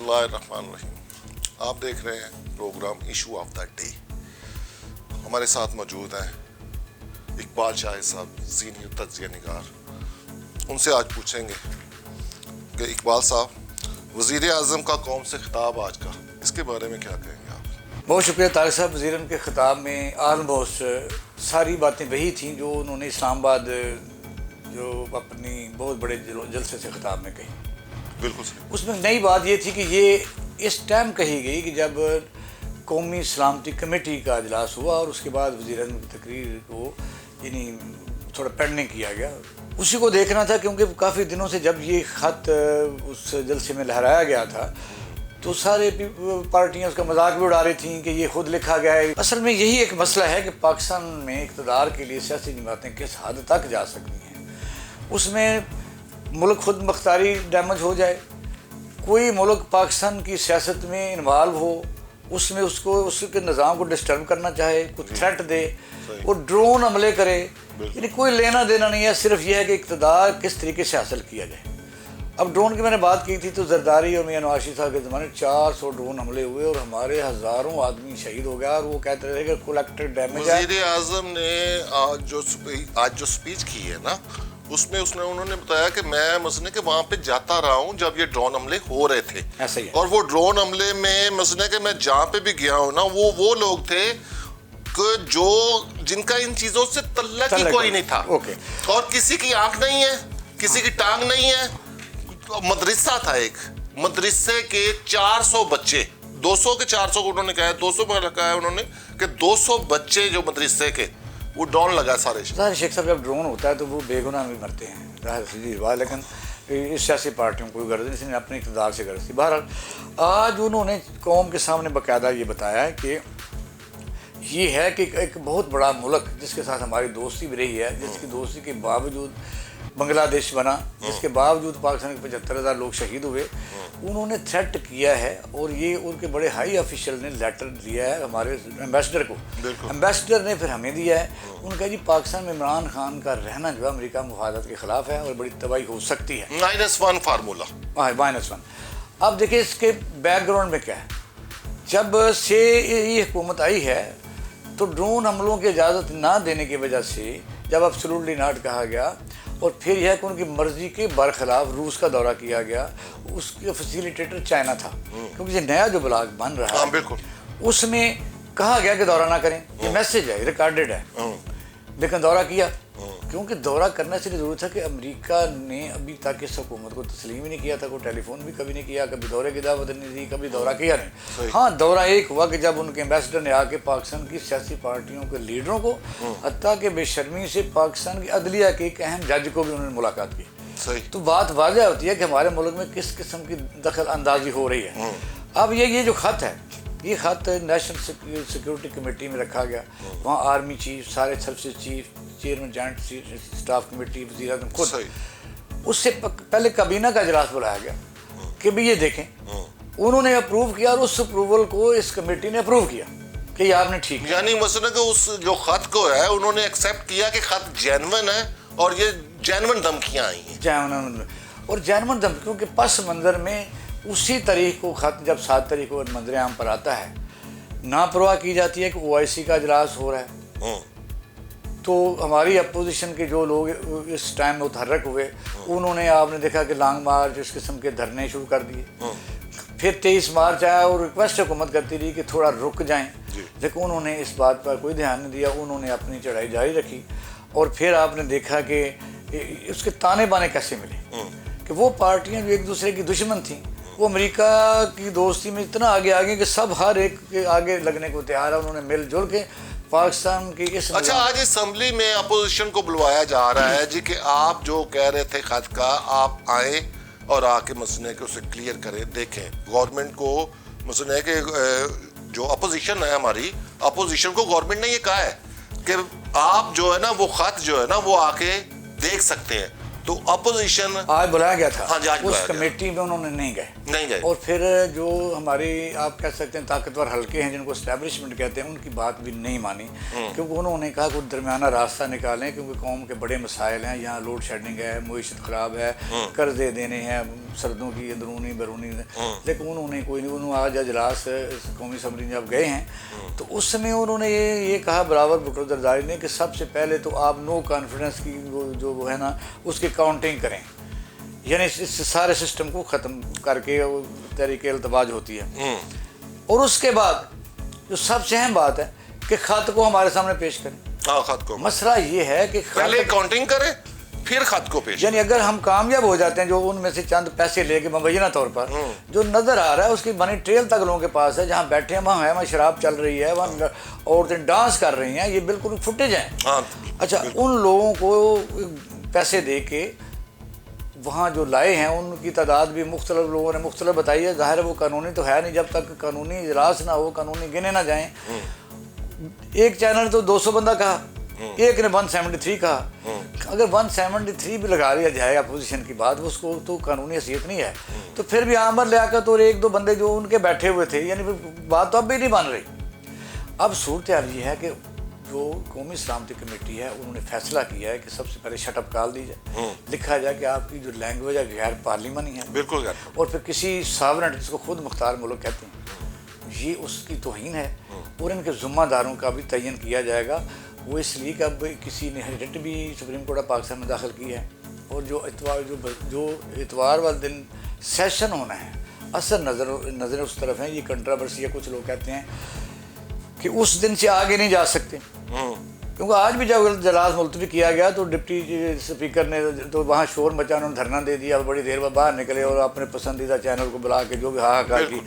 اللہ الرحمن الرحیم. آپ دیکھ رہے ہیں program issue of the day. ہمارے ساتھ موجود ہیں اقبال شاہد صاحب, سینئر تجزیہ نگار. ان سے آج پوچھیں گے کہ اقبال صاحب, وزیر اعظم کا قوم سے خطاب آج کا, اس کے بارے میں کیا کہیں گے آپ؟ بہت شکریہ طارق صاحب. وزیر اعظم کے خطاب میں آلموسٹ ساری باتیں وہی تھیں جو انہوں نے اسلام آباد جو اپنی بہت بڑے جلسے سے خطاب میں کہی. بالکل صحیح. اس میں نئی بات یہ تھی کہ یہ اس ٹائم کہی گئی کہ جب قومی سلامتی کمیٹی کا اجلاس ہوا اور اس کے بعد وزیر اعظم کی تقریر کو یعنی تھوڑا پینڈنگ کیا گیا. اسی کو دیکھنا تھا کیونکہ کافی دنوں سے جب یہ خط اس جلسے میں لہرایا گیا تھا تو سارے پارٹیاں اس کا مذاق بھی اڑا رہی تھیں کہ یہ خود لکھا گیا ہے. اصل میں یہی ایک مسئلہ ہے کہ پاکستان میں اقتدار کے لیے سیاسی جماعتیں کس حد تک جا سکتی ہیں. اس میں ملک خود مختاری ڈیمیج ہو جائے, کوئی ملک پاکستان کی سیاست میں انوالو ہو, اس میں اس کے نظام کو ڈسٹرب کرنا چاہے, کوئی تھریٹ دے, وہ ڈرون حملے کرے, یعنی کوئی لینا دینا نہیں ہے. صرف یہ ہے کہ اقتدار کس طریقے سے حاصل کیا جائے. اب ڈرون کی میں نے بات کی تھی تو زرداری اور میاں نواز شریف صاحب کے زمانے 400 ڈرون حملے ہوئے اور ہمارے ہزاروں آدمی شہید ہو گیا, اور وہ کہتے رہے کہ کولیکٹیو ڈیمیج ہے. وزیر اعظم نے آج جو سپیچ کی ہے نا, اس میں انہوں نے بتایا کہ میں مثلا کہ وہاں پہ جاتا رہا ہوں جب یہ ڈرون حملے ہو رہے تھے, ایسا ہی ہے. اور وہ ڈرون حملے میں مثلا کہ میں جہاں پہ بھی گیا ہوں نا, وہ لوگ تھے کہ جو جن کا ان چیزوں سے تعلق ہی کوئی نہیں تھا, اور کسی کی آنکھ نہیں ہے, کسی کی ٹانگ نہیں ہے. مدرسہ تھا ایک, مدرسے کے 400 بچے, 200 کے 400 کو انہوں نے کہا ہے, 200 میں رکھا ہے انہوں نے کہ 200 بچے جو مدرسے کے, وہ ڈرون لگا سارے. شیخ صاحب جب ڈرون ہوتا ہے تو وہ بے گناہ بھی مرتے ہیں, لیکن اس سیاسی پارٹیوں کو غرض نہیں, اس نے اپنے اقتدار سے غرض تھی. بہرحال آج انہوں نے قوم کے سامنے باقاعدہ یہ بتایا ہے کہ یہ ہے کہ ایک بہت بڑا ملک جس کے ساتھ ہماری دوستی بھی رہی ہے, جس کی دوستی کے باوجود بنگلہ دیش بنا, جس کے باوجود پاکستان کے 75,000 لوگ شہید ہوئے, انہوں نے تھریٹ کیا ہے. اور یہ ان کے بڑے ہائی آفیشل نے لیٹر دیا ہے ہمارے ایمبیسڈر کو, ایمبیسڈر نے پھر ہمیں دیا ہے. ان کا جی پاکستان میں عمران خان کا رہنا جو ہے امریکہ مفادات کے خلاف ہے اور بڑی تباہی ہو سکتی ہے. -1 فارمولہ. -1. اب دیکھیں اس کے بیک گراؤنڈ میں کیا ہے. جب سے یہ حکومت آئی ہے تو ڈرون حملوں کی اجازت نہ دینے کی وجہ سے جب ایبسولوٹلی ناٹ کہا گیا, اور پھر یہ ہے کہ ان کی مرضی کے برخلاف روس کا دورہ کیا گیا. اس کے فیسیلیٹیٹر چائنا تھا, کیونکہ یہ نیا جو بلاک بن رہا ہے اس میں کہا گیا کہ دورہ نہ کریں. یہ میسیج ہے, ریکارڈڈ ہے, لیکن دورہ کیا. کیونکہ دورہ کرنا سے ضرورت ہے کہ امریکہ نے ابھی تک اس حکومت کو تسلیم ہی نہیں کیا تھا, کوئی ٹیلی فون بھی کبھی نہیں کیا, کبھی دورے کی دعوت نہیں دی, کبھی دورہ کیا نہیں. ہاں دورہ ایک ہوا کہ جب ان کے ایمبیسڈر نے آ کے پاکستان کی سیاسی پارٹیوں کے لیڈروں کو, حتیٰ کہ بے شرمی سے پاکستان کی عدلیہ کے ایک اہم جج کو بھی انہوں نے ملاقات کی. تو بات واضح ہوتی ہے کہ ہمارے ملک میں کس قسم کی دخل اندازی ہو رہی ہے. اب یہ جو خط ہے, یہ خط نیشنل سیکورٹی کمیٹی میں رکھا گیا. وہاں آرمی چیف, سارے services chief, chairman joint staff committee, وزیر اعظم خود, اس سے پہلے کابینہ کا اجلاس بلایا گیا کہ بھی یہ دیکھیں. انہوں نے اپروو کیا اور اس اپروول کو اس کمیٹی نے اپروو کیا کہ یہ آپ نے ٹھیک, یعنی مثلا کہ اس جو خط کو ہے انہوں نے ایکسیپٹ کیا کہ خط جینون ہے اور یہ جینون دھمکیاں آئی ہیں. اور جینون دھمکیوں کے پس منظر میں اسی تاریخ کو خط جب 7 تاریخ کو منظر عام پر آتا ہے, نا پرواہ کی جاتی ہے کہ OIC کا اجلاس ہو رہا ہے. تو ہماری اپوزیشن کے جو لوگ اس ٹائم متحرک ہوئے, انہوں نے آپ نے دیکھا کہ لانگ مارچ اس قسم کے دھرنے شروع کر دیے. پھر 23 مارچ آیا اور ریکویسٹ حکومت کرتی رہی کہ تھوڑا رک جائیں, لیکن انہوں نے اس بات پر کوئی دھیان نہیں دیا. انہوں نے اپنی چڑھائی جاری رکھی, اور پھر آپ نے دیکھا کہ اس کے تانے بانے کیسے ملے کہ وہ پارٹیاں جو ایک دوسرے کی دشمن تھیں وہ امریکہ کی دوستی میں اتنا آگے آگے کہ سب ہر ایک کے آگے لگنے کو تیار ہے. انہوں نے مل جل کے پاکستان کی اس اچھا آج اسمبلی میں اپوزیشن کو بلوایا جا رہا ہے جی کہ آپ جو کہہ رہے تھے خط کا, آپ آئیں اور آ کے مسئلے کہ اسے کلیئر کریں. دیکھیں گورنمنٹ کو مسئلہ ہے کہ جو اپوزیشن ہے ہماری اپوزیشن کو گورنمنٹ نے یہ کہا ہے کہ آپ جو ہے نا وہ خط جو ہے نا وہ آ کے دیکھ سکتے ہیں. تو اپوزیشن آج بلایا گیا تھا, ہاں جی, آج اس کمیٹی میں انہوں نے نہیں گئے. اور پھر جو ہماری آپ کہہ سکتے ہیں طاقتور حلقے ہیں جن کو اسٹیبلشمنٹ کہتے ہیں, ان کی بات بھی نہیں مانی, کیونکہ انہوں نے کہا کہ درمیانہ راستہ نکالیں, کیونکہ قوم کے بڑے مسائل ہیں, یہاں لوڈ شیڈنگ ہے, معیشت خراب ہے, قرضے دینے ہیں, سردوں کی اندرونی بیرونی, لیکن انہوں نے کوئی نہیں. انہوں آج اجلاس قومی اسمبلی جب گئے ہیں تو اس میں انہوں نے یہ کہا براور بھٹو زرداری نے کہ سب سے پہلے تو آپ نو کانفیڈنس کی جو وہ ہے نا اس کی کاؤنٹنگ کریں, یعنی اس سارے سسٹم کو ختم کر کے تحریک التواج ہوتی ہے. اور اس کے بعد جو سب سے اہم بات ہے کہ خط کو ہمارے سامنے پیش کریں. خط کو مسئلہ یہ ہے کہ پہلے کاؤنٹنگ کریں پھر خط کو پیش, یعنی اگر ہم کامیاب ہو جاتے ہیں جو ان میں سے چند پیسے لے کے مبینہ طور پر جو نظر آ رہا ہے اس کی منی ٹریل تک لوگوں کے پاس ہے, جہاں بیٹھے ہیں وہاں ہے, وہاں شراب چل رہی ہے, وہاں عورتیں ڈانس کر رہی ہیں, یہ بالکل فوٹیج ہیں. اچھا, ان لوگوں کو پیسے دے کے وہاں جو لائے ہیں ان کی تعداد بھی مختلف لوگوں نے مختلف بتائی ہے. ظاہر ہے وہ قانونی تو ہے نہیں جب تک قانونی اجلاس نہ ہو, قانونی گنے نہ جائیں. ایک چینل نے تو 200 بندہ کہا, ایک نے 173 کہا. اگر 173 بھی لگا لیا جائے اپوزیشن کی بات, اس کو تو قانونی حیثیت نہیں ہے, تو پھر بھی عامر لیاقت اور ایک دو بندے جو ان کے بیٹھے ہوئے تھے, یعنی بات تو اب بھی نہیں بن رہی. اب صورتحال یہ ہے کہ جو قومی سلامتی کمیٹی ہے انہوں نے فیصلہ کیا ہے کہ سب سے پہلے شٹ اپ کال دی جائے, لکھا جائے کہ آپ کی جو لینگویج ہے غیر پارلیمانی ہے, بالکل, اور پھر کسی ساورنٹ جس کو خود مختار ملک کہتے ہیں, یہ اس کی توہین ہے. اور ان کے ذمہ داروں کا بھی تعین کیا جائے گا. وہ اس لیے کہ اب کسی نے رٹ بھی سپریم کورٹ آف پاکستان میں داخل کی ہے, اور جو اتوار والے دن سیشن ہونا ہے, اصل نظر اس طرف ہیں. یہ کنٹراورسی ہے, کچھ لوگ کہتے ہیں کہ اس دن سے آگے نہیں جا سکتے, کیونکہ آج بھی جب اجلاس ملتوی کیا گیا تو ڈپٹی اسپیکر نے تو وہاں شور مچا, انہوں نے دھرنا دے دیا, بڑی دیر بعد باہر نکلے اور اپنے پسندیدہ چینل کو بلا کے جو بھی ہاہاکار کی.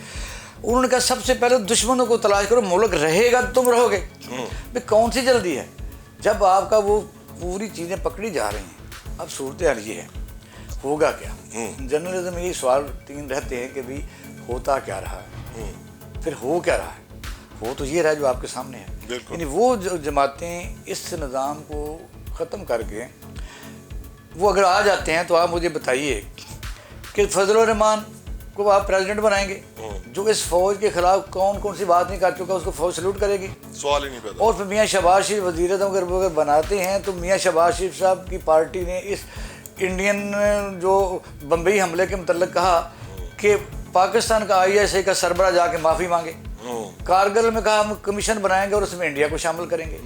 انہوں نے کہا سب سے پہلے دشمنوں کو تلاش کرو, ملک رہے گا تم رہو گے. بھائی کون سی جلدی ہے جب آپ کا وہ پوری چیزیں پکڑی جا رہی ہیں. اب صورتحال یہ ہے, ہوگا کیا؟ جرنلزم میں یہ سوال 3 رہتے ہیں کہ بھئی ہوتا کیا رہا ہے, پھر ہو کیا رہا ہے. وہ تو یہ رہا جو آپ کے سامنے ہے. یعنی وہ جماعتیں اس نظام کو ختم کر کے وہ اگر آ جاتے ہیں تو آپ مجھے بتائیے کہ فضل الرحمان کو آپ پریزیڈنٹ بنائیں گے جو اس فوج کے خلاف کون سی بات نہیں کر چکا, اس کو فوج سلوٹ کرے گی, سوال ہی نہیں پیدا. اور پھر میاں شہباز شریف وزیر اعظم اگر بناتے ہیں تو میاں شہباز شریف صاحب کی پارٹی نے اس انڈین جو بمبئی حملے کے متعلق کہا کہ پاکستان کا ISI کا سربراہ جا کے معافی مانگے. کارگل میں کہا ہم کمیشن بنائیں گے اور اس میں انڈیا کو شامل کریں گے,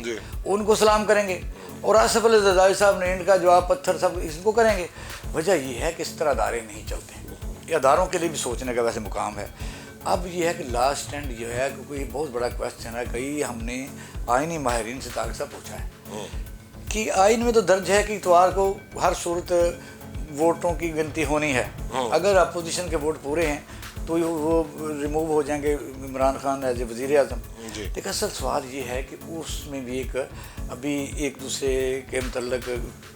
ان کو سلام کریں گے. اور آصف علی زرداری صاحب نے ان کا جواب پتھر سب اس کو کریں گے. وجہ یہ ہے کہ اس طرح ادارے نہیں چلتے. یہ اداروں کے لیے بھی سوچنے کا ویسے مقام ہے. اب یہ ہے کہ لاسٹ اینڈ یہ ہے کہ کوئی بہت بڑا کویسچن ہے. کئی ہم نے آئینی ماہرین سے تاکہ پوچھا ہے کہ آئین میں تو درج ہے کہ اتوار کو ہر صورت ووٹوں کی گنتی ہونی ہے. اگر اپوزیشن کے ووٹ پورے ہیں تو وہ ریموو ہو جائیں گے عمران خان ایز اے وزیر اعظم. لیکن اصل سوال یہ ہے کہ اس میں بھی ابھی ایک دوسرے کے متعلق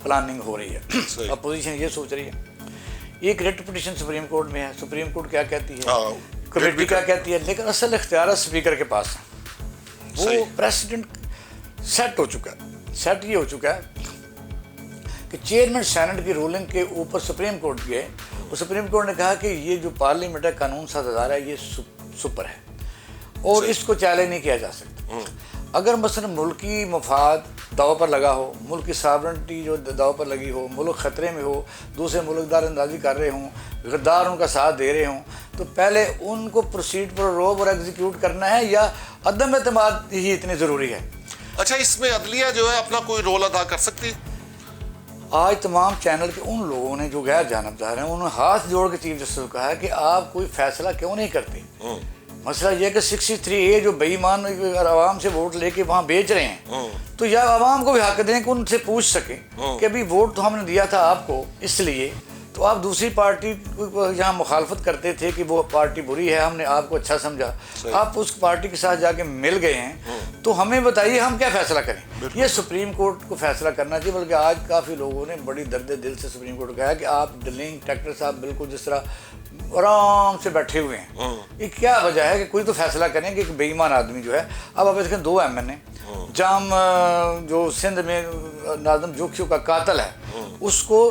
پلاننگ ہو رہی ہے. اپوزیشن یہ سوچ رہی ہے, ایک ریٹ پٹیشن سپریم کورٹ میں ہے, سپریم کورٹ کیا کہتی ہے, کمیٹی کیا کہتی ہے, لیکن اصل اختیارات اسپیکر کے پاس ہیں. وہ پریسیڈنٹ سیٹ ہو چکا ہے. سیٹ یہ ہو چکا ہے کہ چیئرمین سینٹ کی رولنگ کے اوپر سپریم کورٹ گئے, اور سپریم کورٹ نے کہا کہ یہ جو پارلیمنٹ ہے قانون ساز ادارہ ہے, یہ سپر ہے اور اس کو چیلنج نہیں کیا جا سکتا. اگر مثلا ملکی مفاد داؤ پر لگا ہو, ملک کی ساورنٹی جو داؤ پر لگی ہو, ملک خطرے میں ہو, دوسرے ملک دار اندازی کر رہے ہوں, غدار ان کا ساتھ دے رہے ہوں, تو پہلے ان کو پروسیڈ پر روب اور ایگزیکیوٹ کرنا ہے یا عدم اعتماد ہی اتنی ضروری ہے. اچھا, اس میں عدلیہ جو ہے اپنا کوئی رول ادا کر سکتی؟ آج تمام چینل کے ان لوگوں نے جو غیر جانبدار ہیں انہوں نے ہاتھ جوڑ کے چیف جسٹس کو کہا ہے کہ آپ کوئی فیصلہ کیوں نہیں کرتے. مسئلہ یہ کہ 63A جو بے ایمان عوام سے ووٹ لے کے وہاں بیچ رہے ہیں, تو یا عوام کو بھی حق دیں کہ ان سے پوچھ سکیں کہ ابھی ووٹ تو ہم نے دیا تھا آپ کو اس لیے, تو آپ دوسری پارٹی جہاں مخالفت کرتے تھے کہ وہ پارٹی بری ہے, ہم نے آپ کو اچھا سمجھا, آپ اس پارٹی کے ساتھ جا کے مل گئے ہیں, تو ہمیں بتائیے ہم کیا فیصلہ کریں. یہ سپریم کورٹ کو فیصلہ کرنا چاہیے. بلکہ آج کافی لوگوں نے بڑی درد دل سے سپریم کورٹ کو کہا کہ آپ ڈلنگ ٹریکٹر صاحب بالکل جس طرح آرام سے بیٹھے ہوئے ہیں, یہ کیا وجہ ہے کہ کوئی تو فیصلہ کریں کہ ایک بے ایمان آدمی جو ہے, اب آپ دیکھیں 2 MN جام جو سندھ میں ناظم جوکھیو کا قاتل ہے, اس کو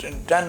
10